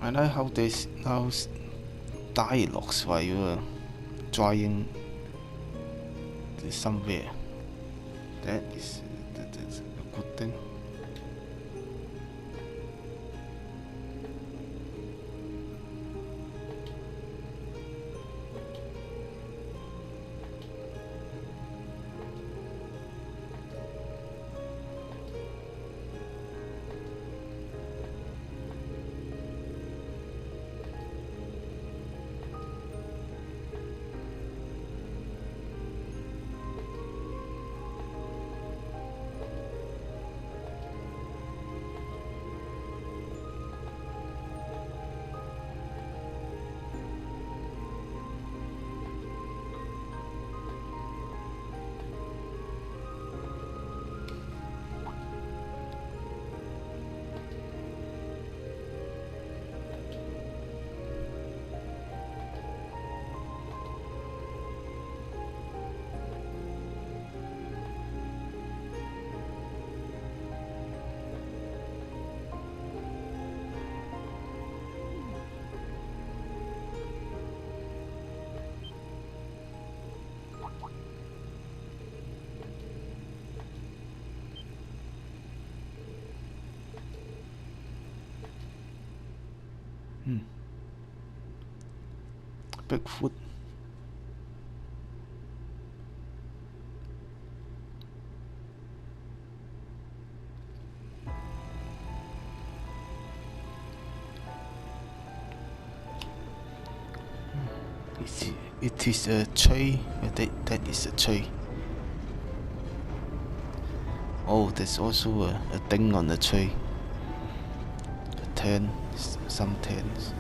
I like how there's now dialogues while you're drying somewhere. That's a good thing. Bigfoot. It is a tree. That is a tree. Oh, there's also a thing on the tree. A tent, some tents.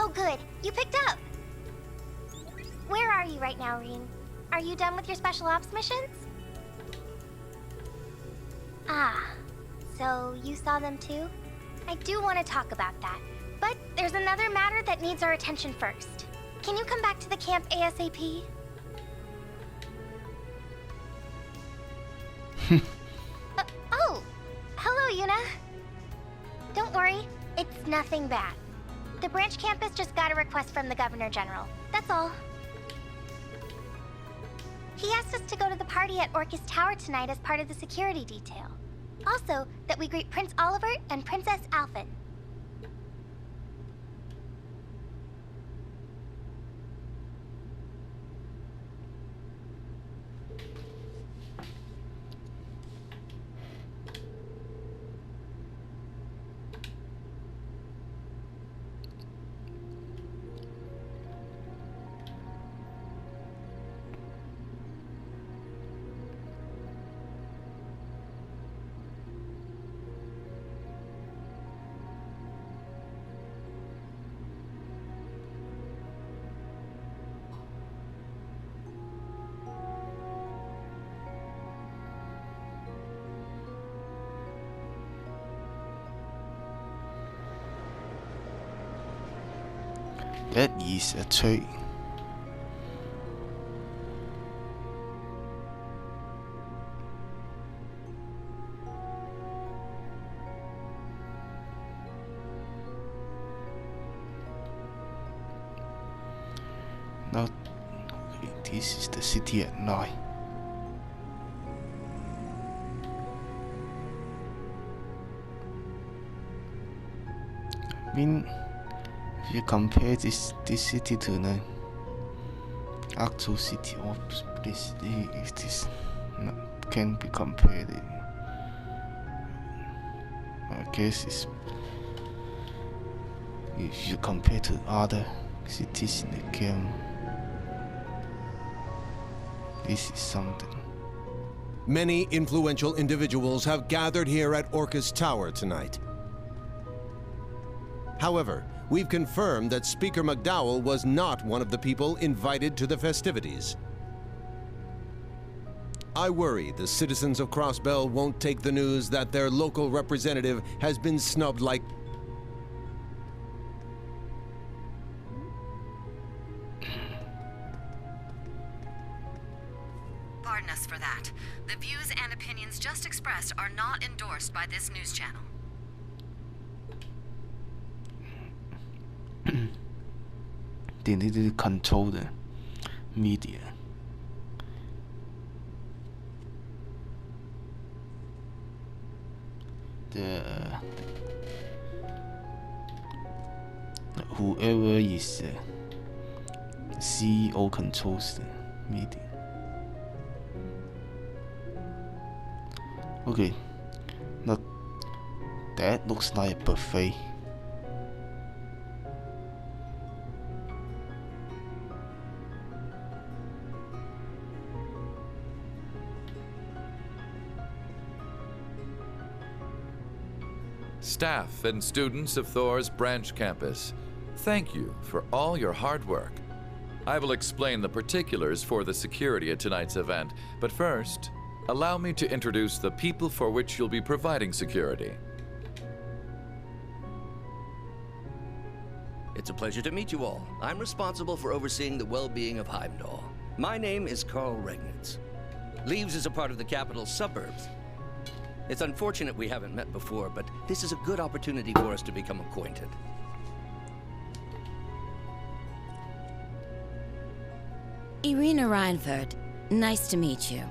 Oh, good. You picked up. Where are you right now, Rean? Are you done with your special ops missions? Ah, so you saw them too? I do want to talk about that, but there's another matter that needs our attention first. Can you come back to the camp ASAP? Oh, hello, Yuna. Don't worry, it's nothing bad. The branch campus just got a request from the Governor General. That's all. He asked us to go to the party at Orcus Tower tonight as part of the security detail. Also, that we greet Prince Oliver and Princess Alphen. That is a tree. Now, okay, this is the city at night. I mean, if you compare this city to the actual city of this, this can be compared. I guess it's, if you compare to other cities in the game, this is something. Many influential individuals have gathered here at Orcus Tower tonight. However, we've confirmed that Speaker McDowell was not one of the people invited to the festivities. I worry the citizens of Crossbell won't take the news that their local representative has been snubbed like... Pardon us for that. The views and opinions just expressed are not endorsed by this news channel. They need to control the media. Whoever is CEO controls the media. Okay, now that looks like a buffet. Staff and students of Thor's branch campus, thank you for all your hard work. I will explain the particulars for the security at tonight's event, but first, allow me to introduce the people for which you'll be providing security. It's a pleasure to meet you all. I'm responsible for overseeing the well-being of Heimdall. My name is Carl Regnitz. Leaves is a part of the capital's suburbs. It's unfortunate we haven't met before, but this is a good opportunity for us to become acquainted. Irina Reinfurt, nice to meet you.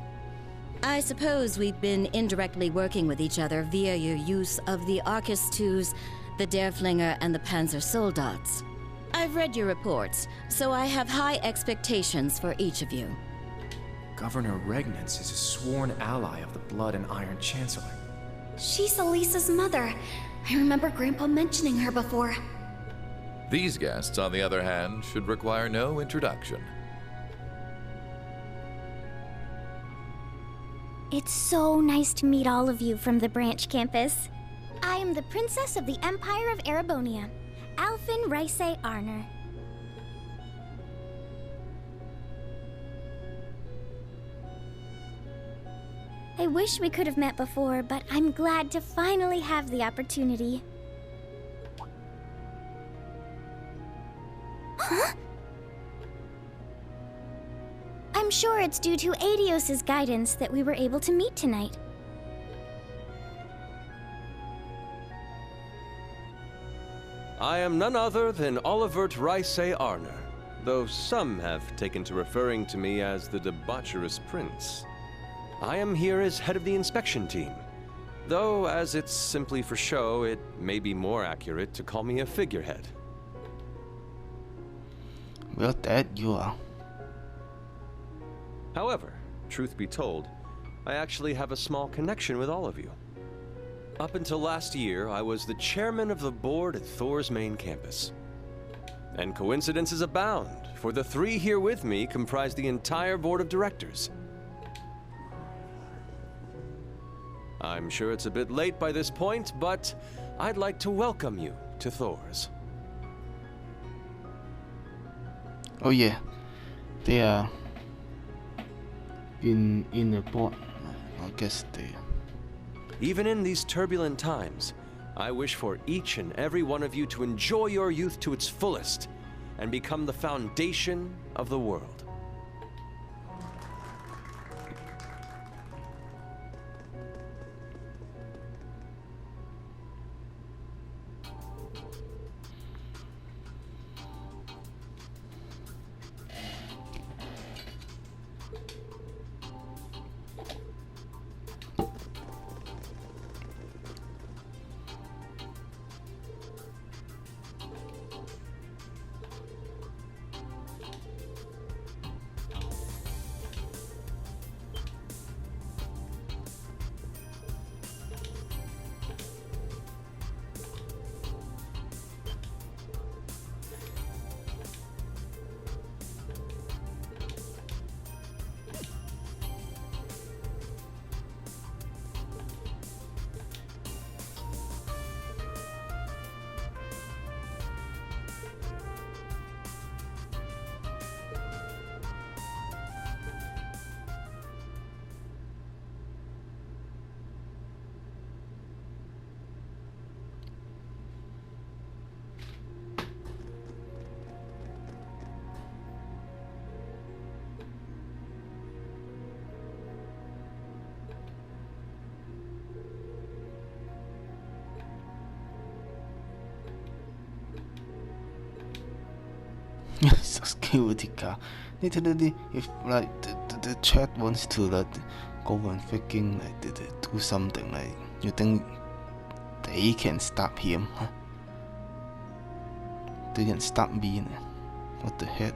I suppose we've been indirectly working with each other via your use of the Arcus IIs, the Derflinger, and the Panzer Soldats. I've read your reports, so I have high expectations for each of you. Governor Regnitz is a sworn ally of the Blood and Iron Chancellor. She's Elisa's mother. I remember Grandpa mentioning her before. These guests, on the other hand, should require no introduction. It's so nice to meet all of you from the branch campus. I am the Princess of the Empire of Erebonia, Alfin Reise Arner. I wish we could have met before, but I'm glad to finally have the opportunity. Huh? I'm sure it's due to Adios' guidance that we were able to meet tonight. I am none other than Olivert Reise Arner, though some have taken to referring to me as the debaucherous prince. I am here as head of the inspection team, though as it's simply for show, it may be more accurate to call me a figurehead. Well, that you are. However, truth be told, I actually have a small connection with all of you. Up until last year, I was the chairman of the board at Thor's main campus. And coincidences abound, for the three here with me comprise the entire board of directors. I'm sure it's a bit late by this point, but I'd like to welcome you to Thor's. Oh yeah, they are in the board. I guess they. Even in these turbulent times, I wish for each and every one of you to enjoy your youth to its fullest, and become the foundation of the world. Security guard. Literally, if like the chat wants to like go and freaking like do something, like you think they can stop him? Huh? They can stop me. What the heck?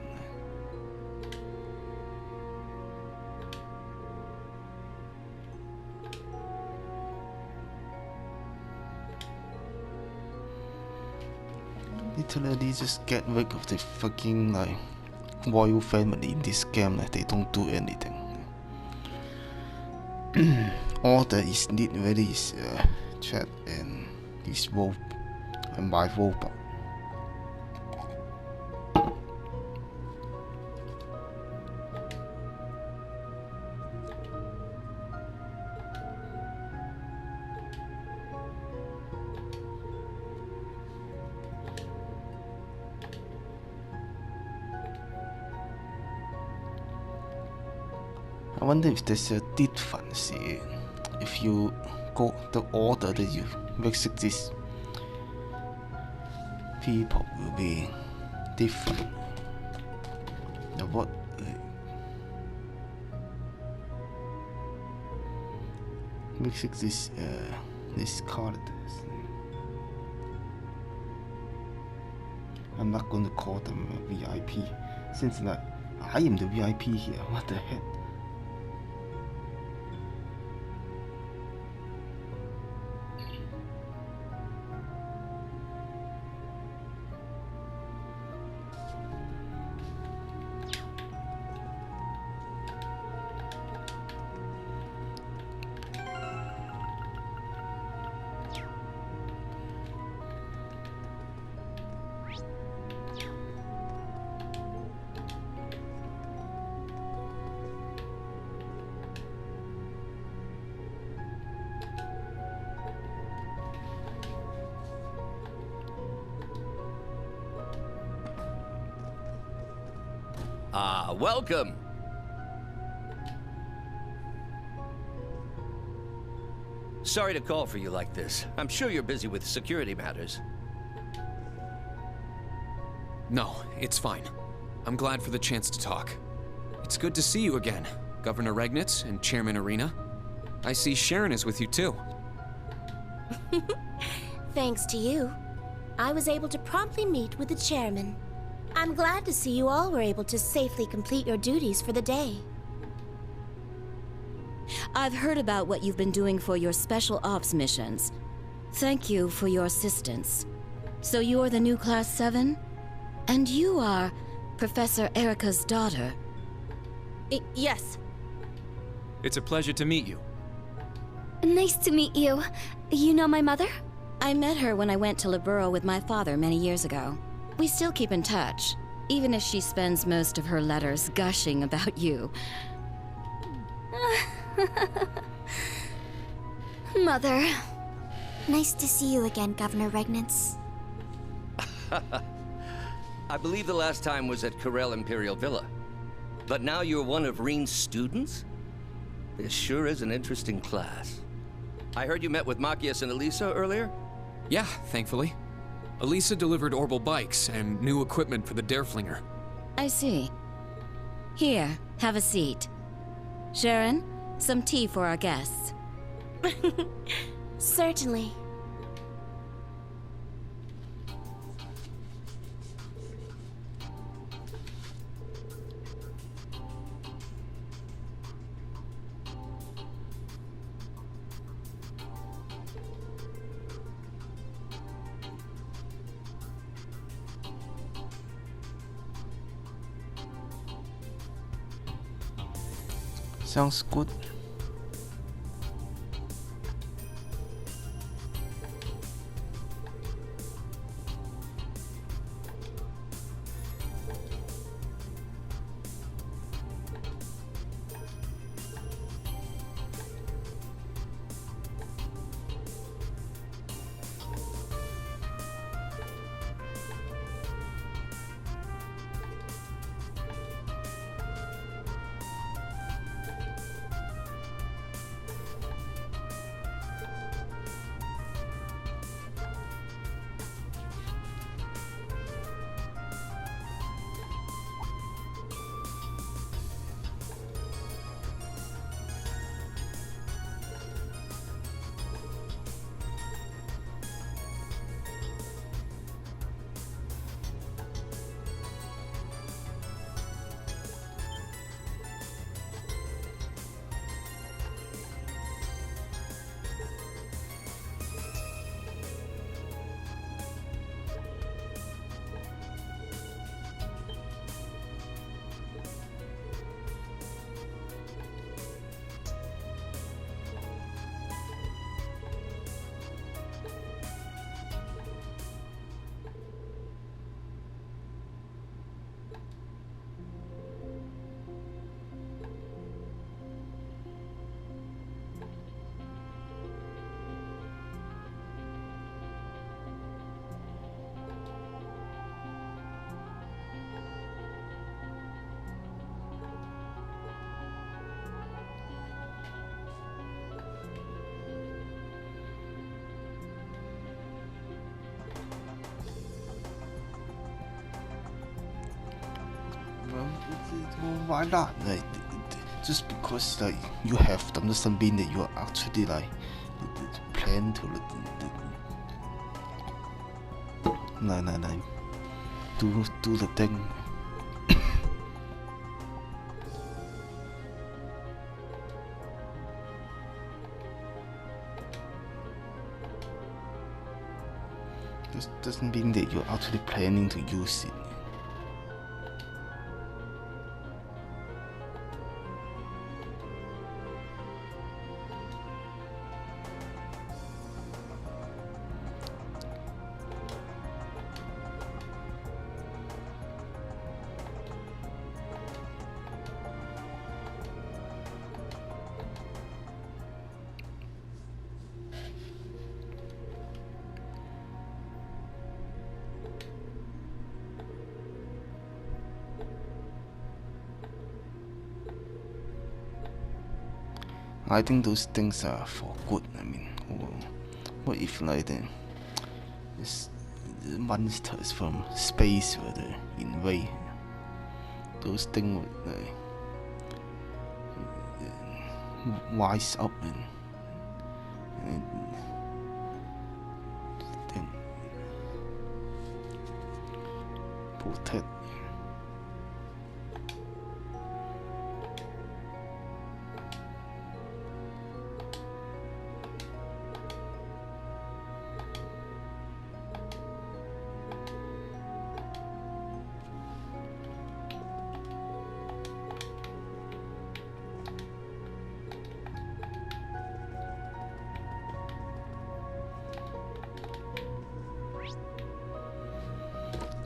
Literally just get rid of the fucking like royal family in this game, like they don't do anything. All that is need really is chat and this robot and my robot. I wonder if there's a difference if you go the order that you visit these people will be different. Now what? Visit this characters. I'm not going to call them VIP since like I am the VIP here. What the heck? Welcome. Sorry to call for you like this. I'm sure you're busy with security matters. No, it's fine. I'm glad for the chance to talk. It's good to see you again, Governor Regnitz and Chairman Arena. I see Sharon is with you too. Thanks to you, I was able to promptly meet with the chairman. I'm glad to see you all were able to safely complete your duties for the day. I've heard about what you've been doing for your special ops missions. Thank you for your assistance. So you're the new Class 7? And you are Professor Erica's daughter? Yes. It's a pleasure to meet you. Nice to meet you. You know my mother? I met her when I went to Libero with my father many years ago. We still keep in touch, even if she spends most of her letters gushing about you. Mother. Nice to see you again, Governor Regnitz. I believe the last time was at Corel Imperial Villa. But now you're one of Reen's students? This sure is an interesting class. I heard you met with Machias and Elisa earlier? Yeah, thankfully. Elisa delivered Orbital bikes and new equipment for the Dereflinger. I see. Here, have a seat. Sharon, some tea for our guests. Certainly. Sounds good. Why not? Like, just because like you have them doesn't mean that you actually like plan to do the thing. This doesn't mean that you're actually planning to use it. I think those things are for good. I mean, what if like the monsters from space were to invade? Those things would wise up and then protect.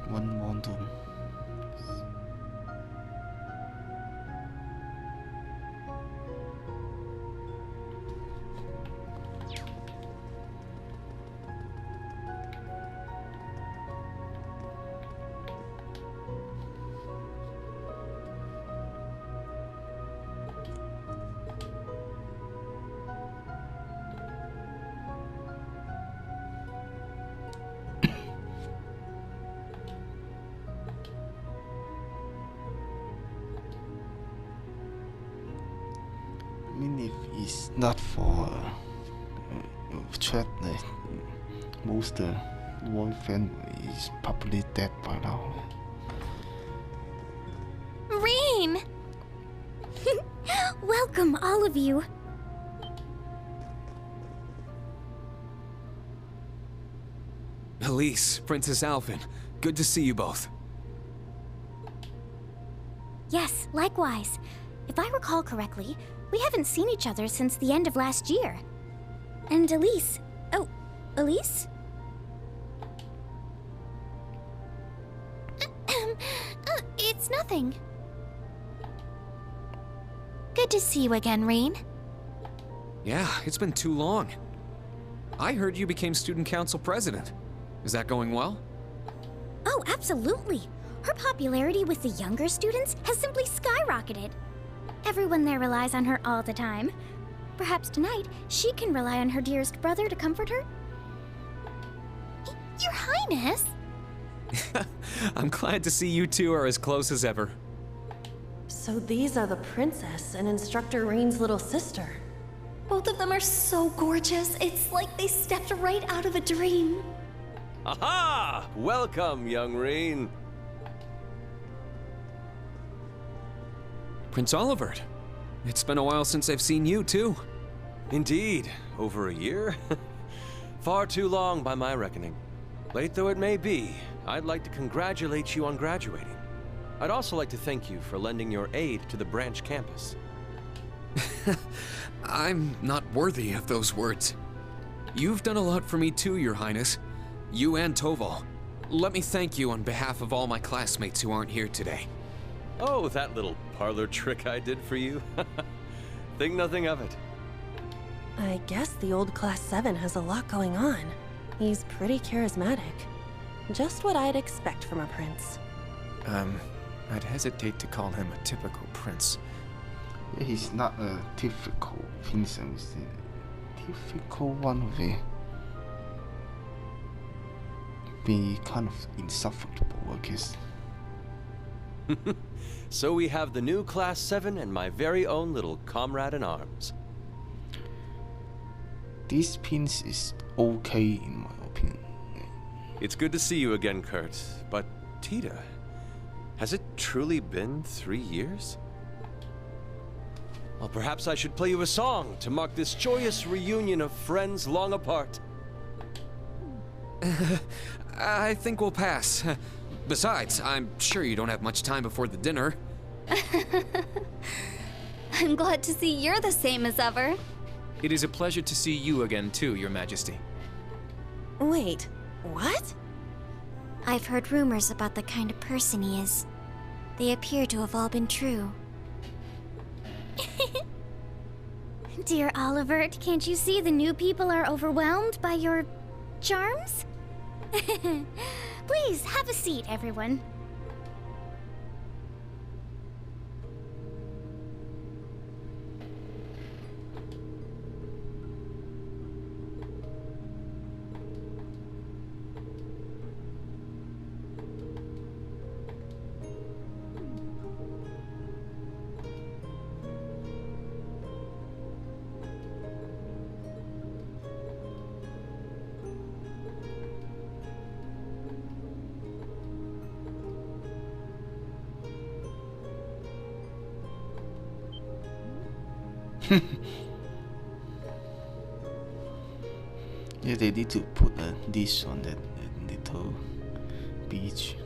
One mountain. It's not for threat. Most one friend is probably dead by now. Rean! Welcome, all of you. Elise, Princess Alphen, good to see you both. Yes, likewise. If I recall correctly, we haven't seen each other since the end of last year. And Elise... Oh, Elise? It's nothing. Good to see you again, Rean. Yeah, it's been too long. I heard you became student council president. Is that going well? Oh, absolutely. Her popularity with the younger students has simply skyrocketed. Everyone there relies on her all the time. Perhaps tonight, she can rely on her dearest brother to comfort her? Your Highness! I'm glad to see you two are as close as ever. So these are the princess and Instructor Rean's little sister. Both of them are so gorgeous. It's like they stepped right out of a dream. Aha! Welcome, young Rean. Prince Olivert, it's been a while since I've seen you too. Indeed, over a year? Far too long by my reckoning. Late though it may be, I'd like to congratulate you on graduating. I'd also like to thank you for lending your aid to the branch campus. I'm not worthy of those words. You've done a lot for me too, Your Highness. You and Toval. Let me thank you on behalf of all my classmates who aren't here today. Oh, that little parlor trick I did for you? Think nothing of it. I guess the old Class 7 has a lot going on. He's pretty charismatic. Just what I'd expect from a prince. I'd hesitate to call him a typical prince. He's not a typical prince. He's a typical one will be kind of insufferable, I guess. So we have the new Class 7 and my very own little comrade in arms. This prince is okay in my opinion. It's good to see you again, Kurt. But Tita, has it truly been 3 years? Well, perhaps I should play you a song to mark this joyous reunion of friends long apart. I think we'll pass. Besides, I'm sure you don't have much time before the dinner. I'm glad to see you're the same as ever. It is a pleasure to see you again too, Your Majesty. Wait, what? I've heard rumors about the kind of person he is. They appear to have all been true. Dear Olivert, can't you see the new people are overwhelmed by your charms? Please, have a seat, everyone. Yeah, they need to put a dish on that little beach.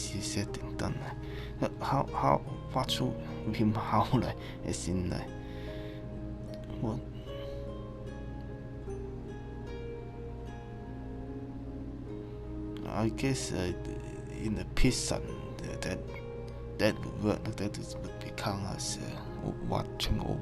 PC setting done. How what should him how like as in like what? I guess in the prison that would work. That would become as watching over.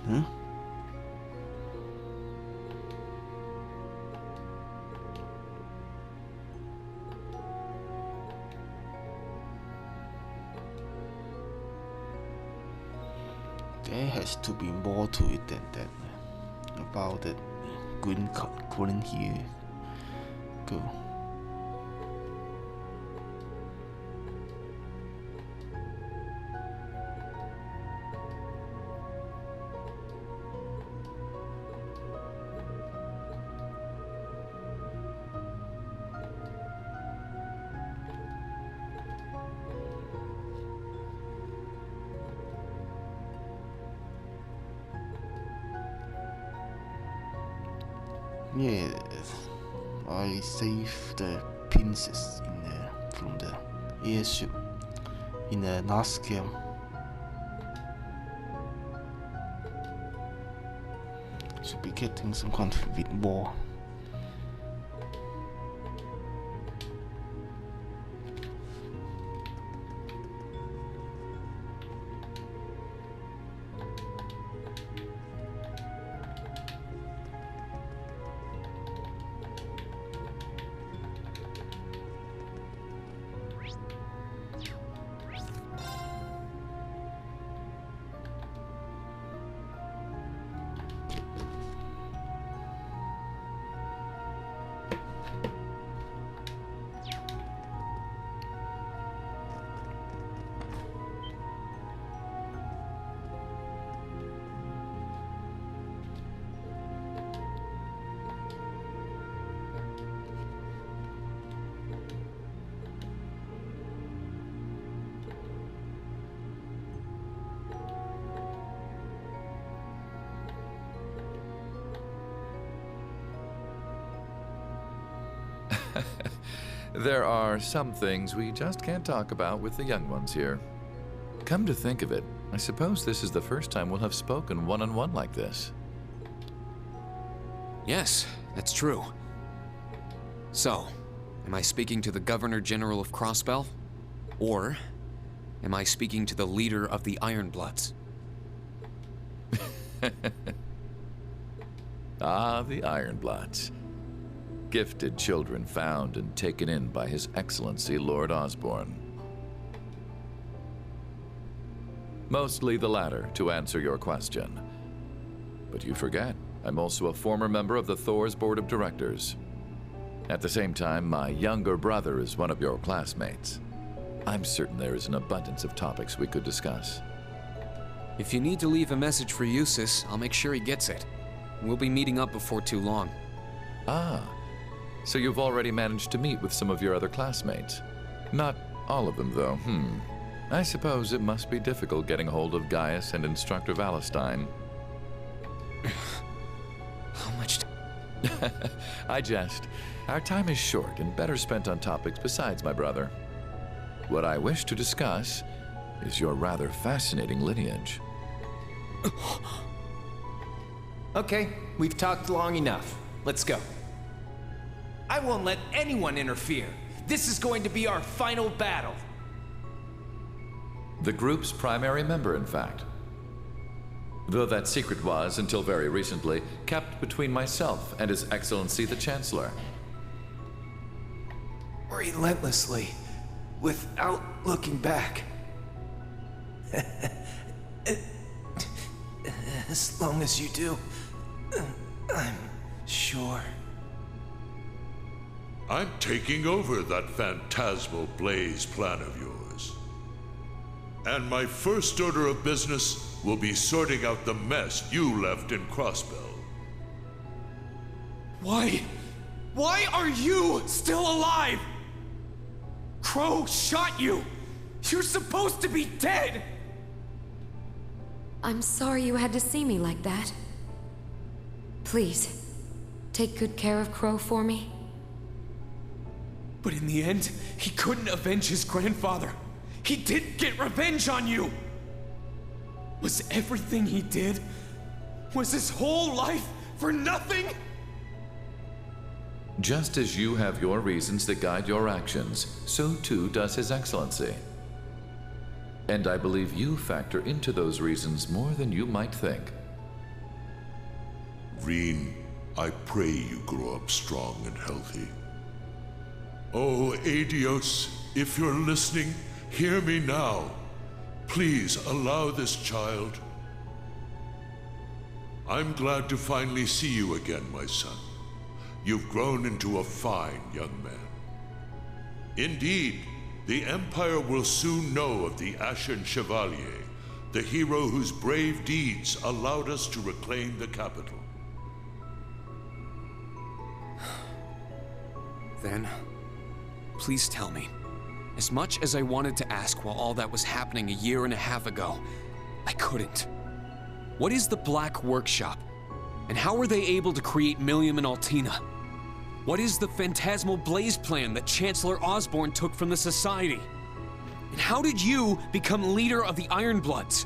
Huh? There has to be more to it than that. About that green here. Go. Yeah, I saved the princess from the airship in the last game. Should be getting some conflict with war. There are some things we just can't talk about with the young ones here. Come to think of it, I suppose this is the first time we'll have spoken one-on-one like this. Yes, that's true. So, am I speaking to the Governor General of Crossbell? Or am I speaking to the leader of the Ironbloods? Ah, the Ironbloods. Gifted children found and taken in by His Excellency Lord Osborne. Mostly the latter, to answer your question. But you forget, I'm also a former member of the Thor's Board of Directors. At the same time, my younger brother is one of your classmates. I'm certain there is an abundance of topics we could discuss. If you need to leave a message for Eustace, I'll make sure he gets it. We'll be meeting up before too long. Ah, so you've already managed to meet with some of your other classmates. Not all of them, though. I suppose it must be difficult getting hold of Gaius and Instructor Valentine. How much I jest. Our time is short and better spent on topics besides my brother. What I wish to discuss is your rather fascinating lineage. Okay, we've talked long enough. Let's go. I won't let anyone interfere. This is going to be our final battle. The group's primary member, in fact. Though that secret was, until very recently, kept between myself and His Excellency the Chancellor. Relentlessly, without looking back. As long as you do, I'm sure. I'm taking over that phantasmal blaze plan of yours. And my first order of business will be sorting out the mess you left in Crossbell. Why are you still alive? Crow shot you! You're supposed to be dead! I'm sorry you had to see me like that. Please, take good care of Crow for me. But in the end, he couldn't avenge his grandfather. He didn't get revenge on you! Was everything he did? Was his whole life for nothing? Just as you have your reasons that guide your actions, so too does His Excellency. And I believe you factor into those reasons more than you might think. Rean, I pray you grow up strong and healthy. Oh, Adios, if you're listening, hear me now. Please allow this child. I'm glad to finally see you again, my son. You've grown into a fine young man. Indeed, the Empire will soon know of the Ashen Chevalier, the hero whose brave deeds allowed us to reclaim the capital. Then, please tell me. As much as I wanted to ask while all that was happening a year and a half ago, I couldn't. What is the Black Workshop? And how were they able to create Millium and Altina? What is the Phantasmal Blaze plan that Chancellor Osborn took from the Society? And how did you become leader of the Ironbloods?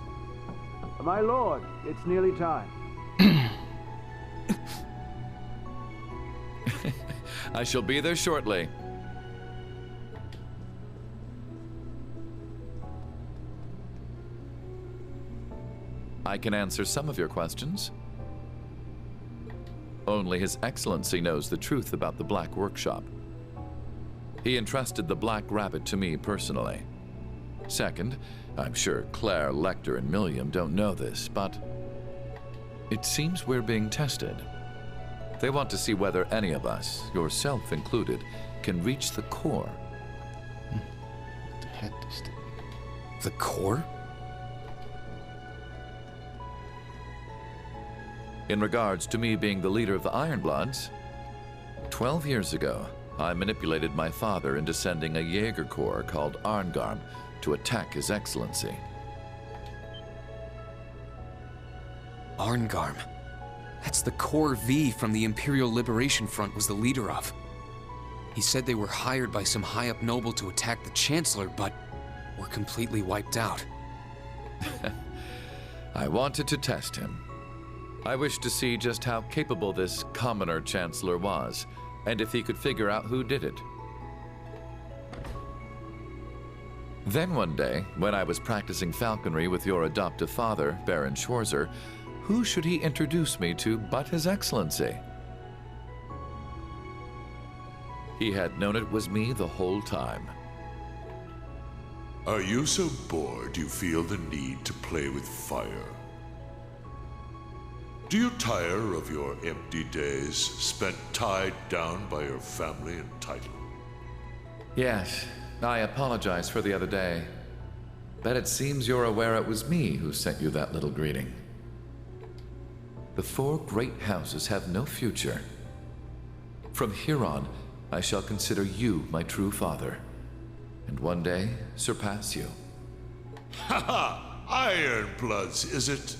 My lord, it's nearly time. I shall be there shortly. I can answer some of your questions. Only His Excellency knows the truth about the Black Workshop. He entrusted the Black Rabbit to me personally. Second, I'm sure Claire, Lecter, and Millium don't know this, but it seems we're being tested. They want to see whether any of us, yourself included, can reach the core. The core? In regards to me being the leader of the Ironbloods, 12 years ago, I manipulated my father into sending a Jaeger Corps called Arngarm to attack His Excellency. Arngarm. That's the Corps V from the Imperial Liberation Front was the leader of. He said they were hired by some high-up noble to attack the Chancellor, but were completely wiped out. I wanted to test him. I wished to see just how capable this commoner Chancellor was, and if he could figure out who did it. Then one day, when I was practicing falconry with your adoptive father, Baron Schwarzer, who should he introduce me to but His Excellency? He had known it was me the whole time. Are you so bored you feel the need to play with fire? Do you tire of your empty days spent tied down by your family and title? Yes, I apologize for the other day. But it seems you're aware it was me who sent you that little greeting. The 4 great houses have no future. From here on, I shall consider you my true father, and one day surpass you. Ha ha! Ironbloods, is it?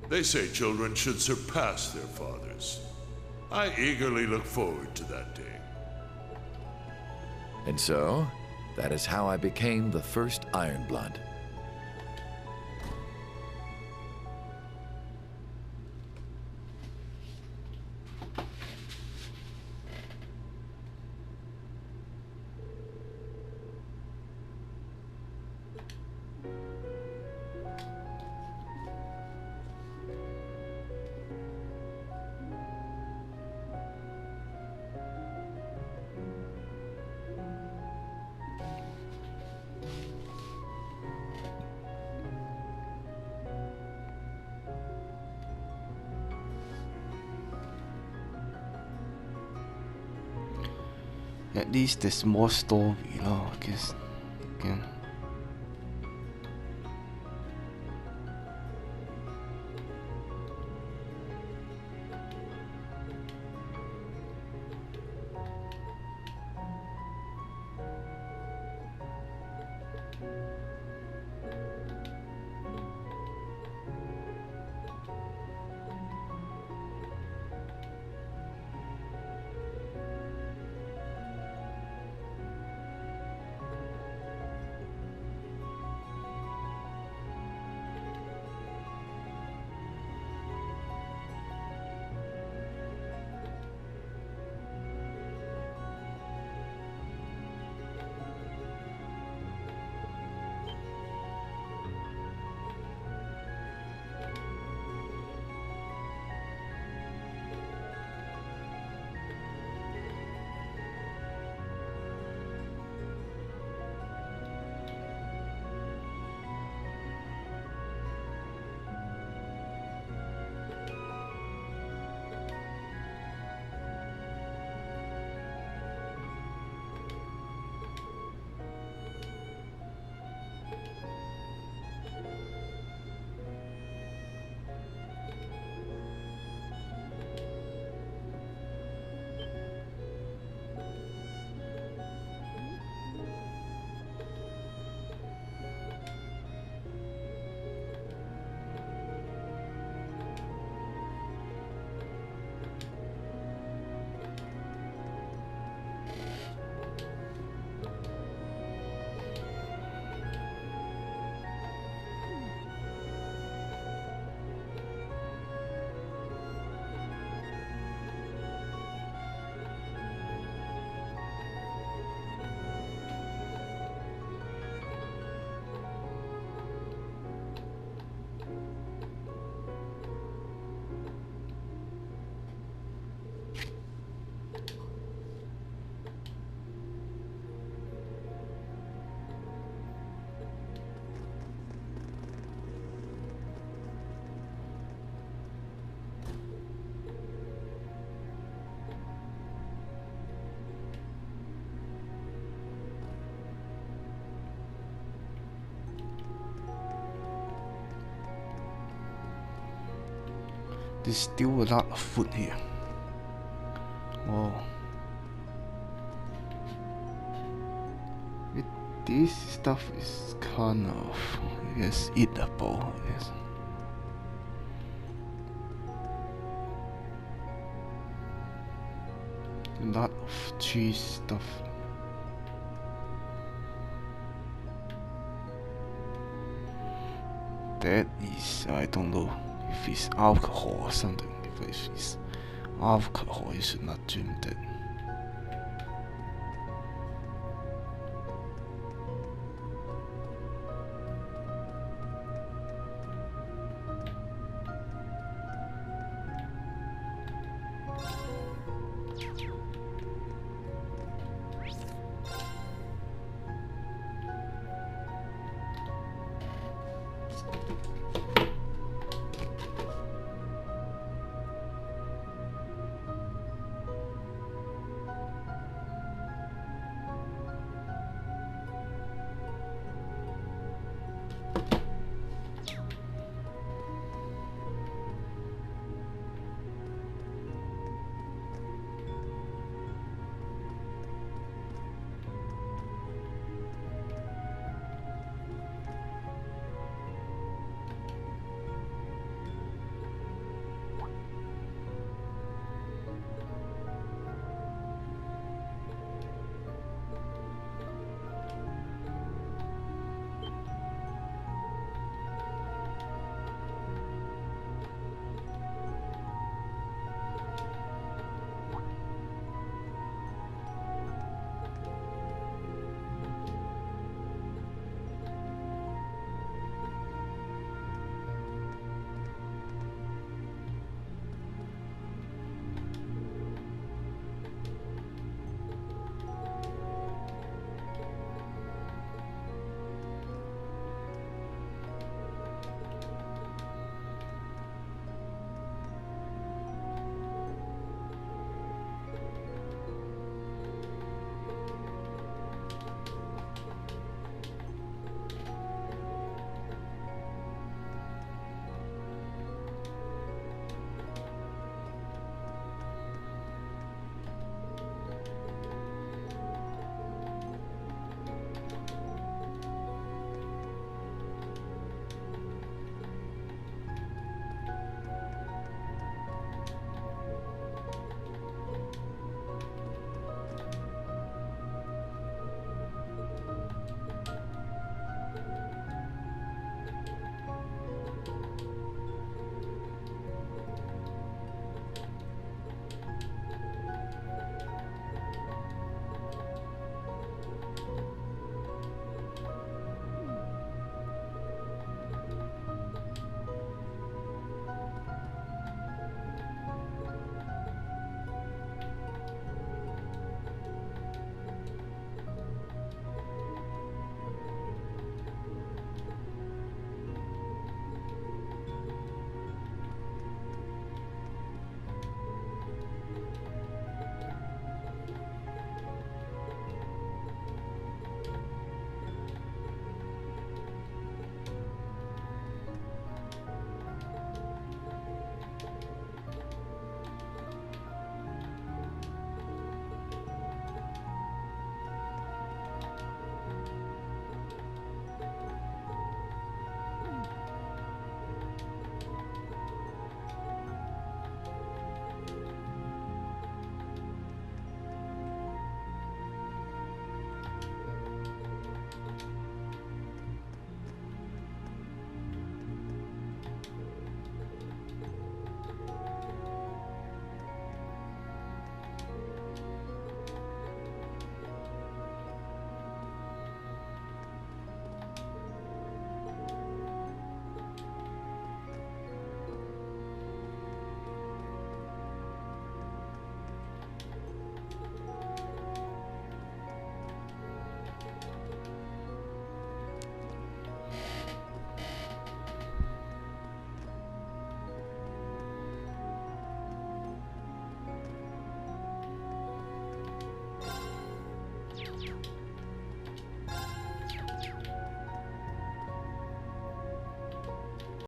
They say children should surpass their fathers. I eagerly look forward to that day. And so, that is how I became the first Ironblood. At least there's more story, I guess. Again. There's still a lot of food here. Whoa. This stuff is kind of, I guess, eatable, I guess. A lot of cheese stuff. That is, I don't know if it's alcohol or something. If it's alcohol, you should not drink that.